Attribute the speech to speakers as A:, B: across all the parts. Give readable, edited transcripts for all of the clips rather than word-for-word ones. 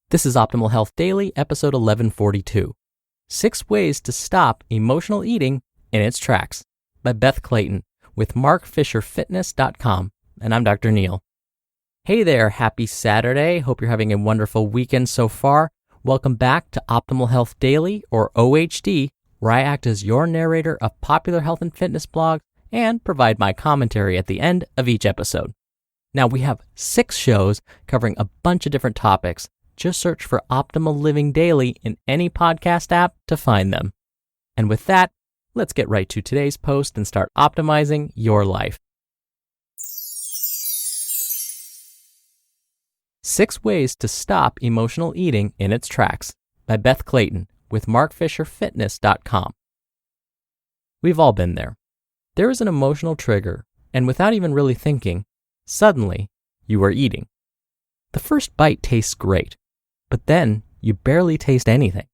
A: This is Optimal Health Daily, episode 1142. 6 Ways to Stop Emotional Eating in Its Tracks by Beth Clayton with markfisherfitness.com. And I'm Dr. Neal. Hey there, happy Saturday. Hope you're having a wonderful weekend so far. Welcome back to Optimal Health Daily, or OHD, where I act as your narrator of popular health and fitness blogs and provide my commentary at the end of each episode. Now, we have 6 shows covering a bunch of different topics. Just search for Optimal Living Daily in any podcast app to find them. And with that, let's get right to today's post and start optimizing your life. 6 Ways to Stop Emotional Eating in Its Tracks by Beth Clayton with markfisherfitness.com. We've all been there. There is an emotional trigger, and without even really thinking, suddenly you are eating. The first bite tastes great, but then you barely taste anything.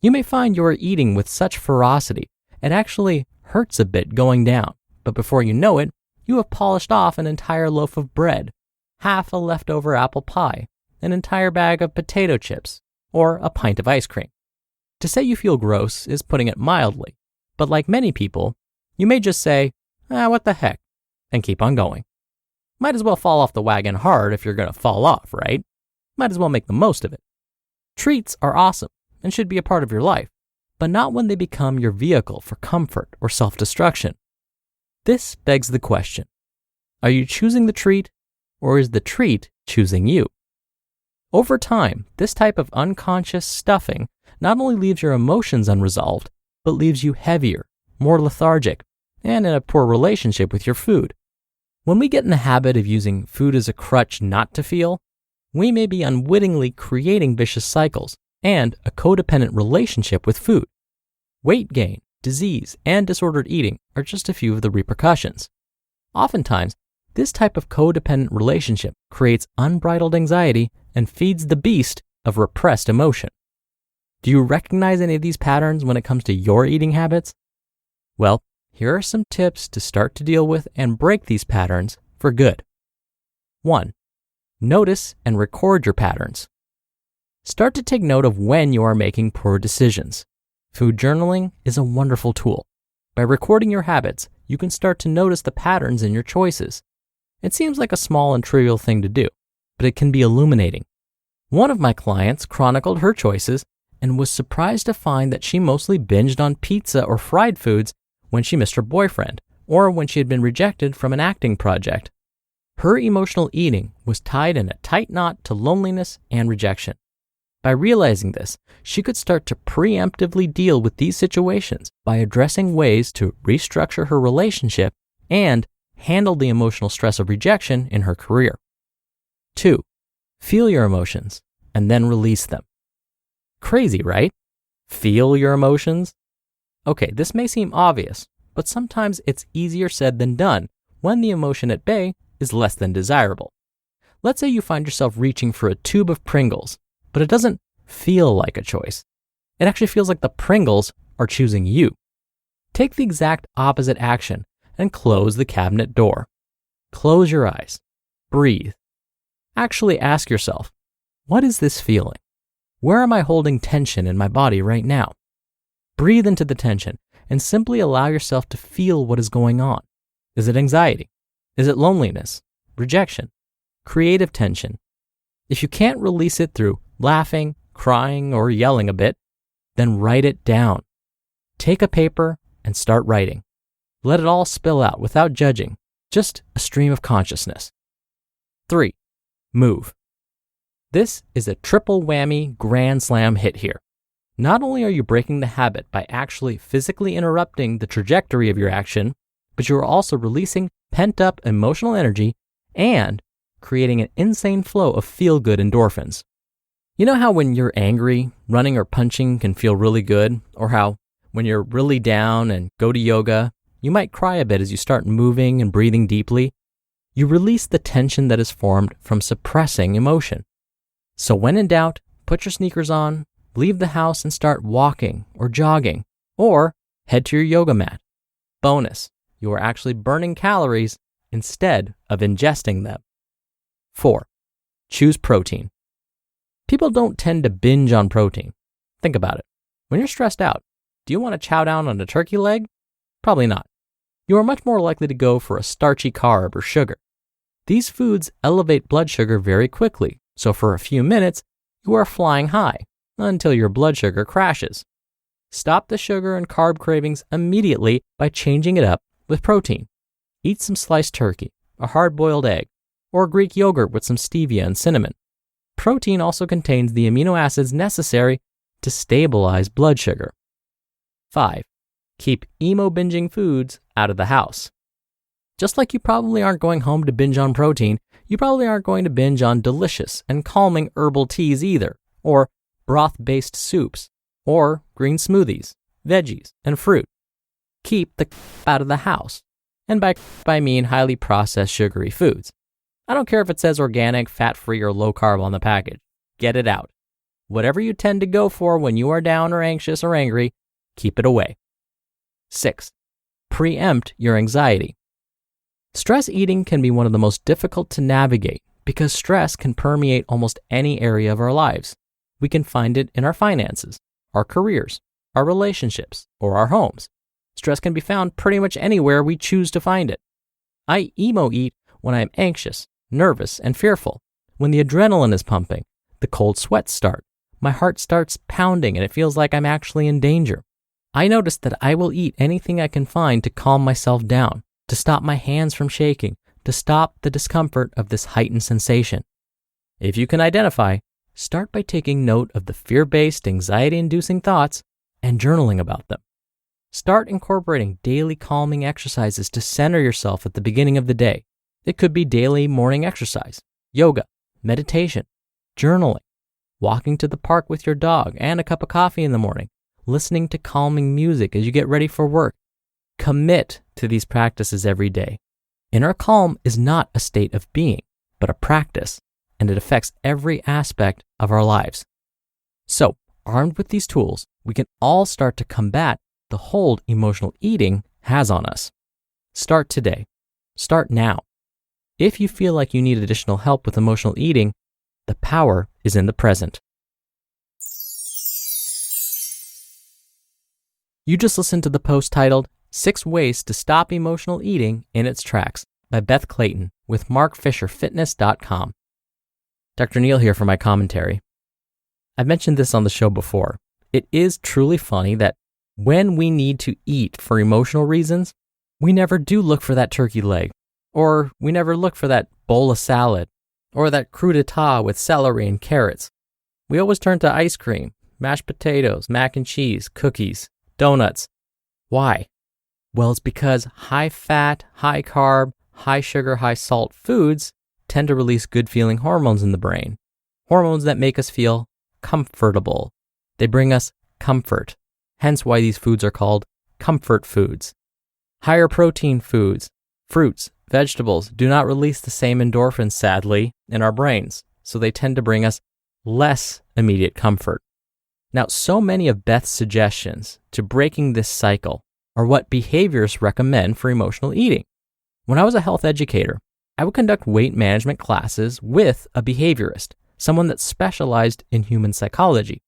A: You may find you are eating with such ferocity, it actually hurts a bit going down, but before you know it, you have polished off an entire loaf of bread, half a leftover apple pie, an entire bag of potato chips, or a pint of ice cream. To say you feel gross is putting it mildly, but like many people, you may just say, what the heck, and keep on going. Might as well fall off the wagon hard if you're going to fall off, right? Might as well make the most of it. Treats are awesome and should be a part of your life, but not when they become your vehicle for comfort or self-destruction. This begs the question, are you choosing the treat, or is the treat choosing you? Over time, this type of unconscious stuffing not only leaves your emotions unresolved, but leaves you heavier, more lethargic, and in a poor relationship with your food. When we get in the habit of using food as a crutch not to feel, we may be unwittingly creating vicious cycles and a codependent relationship with food. Weight gain, disease, and disordered eating are just a few of the repercussions. Oftentimes, this type of codependent relationship creates unbridled anxiety and feeds the beast of repressed emotion. Do you recognize any of these patterns when it comes to your eating habits? Well, here are some tips to start to deal with and break these patterns for good. 1. Notice and record your patterns. Start to take note of when you are making poor decisions. Food journaling is a wonderful tool. By recording your habits, you can start to notice the patterns in your choices. It seems like a small and trivial thing to do, but it can be illuminating. One of my clients chronicled her choices and was surprised to find that she mostly binged on pizza or fried foods when she missed her boyfriend, or when she had been rejected from an acting project. Her emotional eating was tied in a tight knot to loneliness and rejection. By realizing this, she could start to preemptively deal with these situations by addressing ways to restructure her relationship and handle the emotional stress of rejection in her career. 2. Feel your emotions and then release them. Crazy, right? Feel your emotions? Okay, this may seem obvious, but sometimes it's easier said than done when the emotion at bay is less than desirable. Let's say you find yourself reaching for a tube of Pringles, but it doesn't feel like a choice. It actually feels like the Pringles are choosing you. Take the exact opposite action and close the cabinet door. Close your eyes. Breathe. Actually ask yourself, what is this feeling? Where am I holding tension in my body right now? Breathe into the tension and simply allow yourself to feel what is going on. Is it anxiety? Is it loneliness? Rejection? Creative tension? If you can't release it through laughing, crying, or yelling a bit, then write it down. Take a paper and start writing. Let it all spill out without judging, just a stream of consciousness. 3. Move. This is a triple whammy grand slam hit here. Not only are you breaking the habit by actually physically interrupting the trajectory of your action, but you are also releasing pent-up emotional energy and creating an insane flow of feel-good endorphins. You know how when you're angry, running or punching can feel really good, or how when you're really down and go to yoga, you might cry a bit as you start moving and breathing deeply? You release the tension that is formed from suppressing emotion. So when in doubt, put your sneakers on, leave the house and start walking or jogging, or head to your yoga mat. Bonus, you are actually burning calories instead of ingesting them. 4. Choose protein. People don't tend to binge on protein. Think about it. When you're stressed out, do you want to chow down on a turkey leg? Probably not. You are much more likely to go for a starchy carb or sugar. These foods elevate blood sugar very quickly, so for a few minutes, you are flying high until your blood sugar crashes. Stop the sugar and carb cravings immediately by changing it up with protein. Eat some sliced turkey, a hard-boiled egg, or Greek yogurt with some stevia and cinnamon. Protein also contains the amino acids necessary to stabilize blood sugar. 5. Keep emo-binging foods out of the house. Just like you probably aren't going home to binge on protein, you probably aren't going to binge on delicious and calming herbal teas either, or broth-based soups, or green smoothies, veggies, and fruit. Keep the out of the house. And by I mean highly processed sugary foods. I don't care if it says organic, fat-free, or low-carb on the package. Get it out. Whatever you tend to go for when you are down or anxious or angry, keep it away. 6. Preempt your anxiety. Stress eating can be one of the most difficult to navigate because stress can permeate almost any area of our lives. We can find it in our finances, our careers, our relationships, or our homes. Stress can be found pretty much anywhere we choose to find it. I emo eat when I'm anxious, nervous, and fearful, when the adrenaline is pumping, the cold sweats start, my heart starts pounding, and it feels like I'm actually in danger. I notice that I will eat anything I can find to calm myself down, to stop my hands from shaking, to stop the discomfort of this heightened sensation. If you can identify, start by taking note of the fear-based, anxiety-inducing thoughts and journaling about them. Start incorporating daily calming exercises to center yourself at the beginning of the day. It could be daily morning exercise, yoga, meditation, journaling, walking to the park with your dog and a cup of coffee in the morning, listening to calming music as you get ready for work. Commit to these practices every day. Inner calm is not a state of being, but a practice, and it affects every aspect of our lives. So, armed with these tools, we can all start to combat the hold emotional eating has on us. Start today. Start now. If you feel like you need additional help with emotional eating, the power is in the present. You just listened to the post titled 6 Ways to Stop Emotional Eating in Its Tracks by Beth Clayton with markfisherfitness.com. Dr. Neal here for my commentary. I've mentioned this on the show before. It is truly funny that when we need to eat for emotional reasons, we never do look for that turkey leg, or we never look for that bowl of salad, or that crudité with celery and carrots. We always turn to ice cream, mashed potatoes, mac and cheese, cookies, donuts. Why? Well, it's because high fat, high carb, high sugar, high salt foods tend to release good feeling hormones in the brain. Hormones that make us feel comfortable. They bring us comfort. Hence why these foods are called comfort foods. Higher protein foods, fruits, vegetables do not release the same endorphins, sadly, in our brains, so they tend to bring us less immediate comfort. Now, so many of Beth's suggestions to breaking this cycle are what behaviorists recommend for emotional eating. When I was a health educator, I would conduct weight management classes with a behaviorist, someone that specialized in human psychology.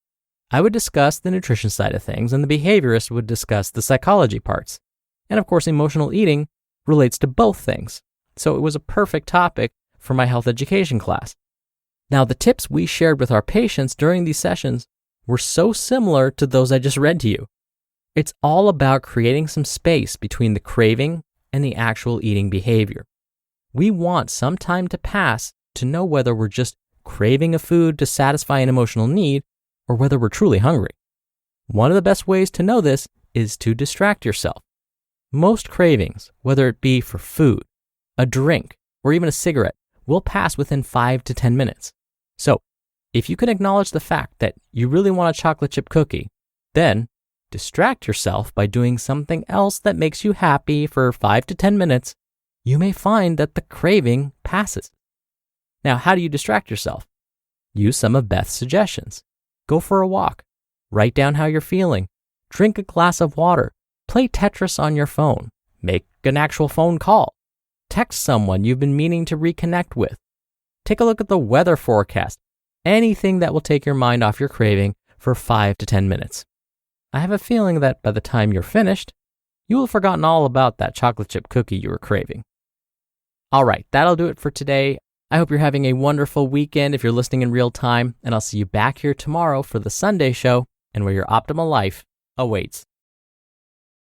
A: I would discuss the nutrition side of things, and the behaviorist would discuss the psychology parts. And of course, emotional eating relates to both things, so it was a perfect topic for my health education class. Now, the tips we shared with our patients during these sessions were so similar to those I just read to you. It's all about creating some space between the craving and the actual eating behavior. We want some time to pass to know whether we're just craving a food to satisfy an emotional need or whether we're truly hungry. One of the best ways to know this is to distract yourself. Most cravings, whether it be for food, a drink, or even a cigarette, will pass within 5 to 10 minutes. So, if you can acknowledge the fact that you really want a chocolate chip cookie, then distract yourself by doing something else that makes you happy for 5 to 10 minutes, you may find that the craving passes. Now, how do you distract yourself? Use some of Beth's suggestions. Go for a walk. Write down how you're feeling. Drink a glass of water. Play Tetris on your phone. Make an actual phone call. Text someone you've been meaning to reconnect with. Take a look at the weather forecast. anything that will take your mind off your craving for 5 to 10 minutes. I have a feeling that by the time you're finished, you will have forgotten all about that chocolate chip cookie you were craving. All right, that'll do it for today. I hope you're having a wonderful weekend if you're listening in real time, and I'll see you back here tomorrow for the Sunday show and where your optimal life awaits.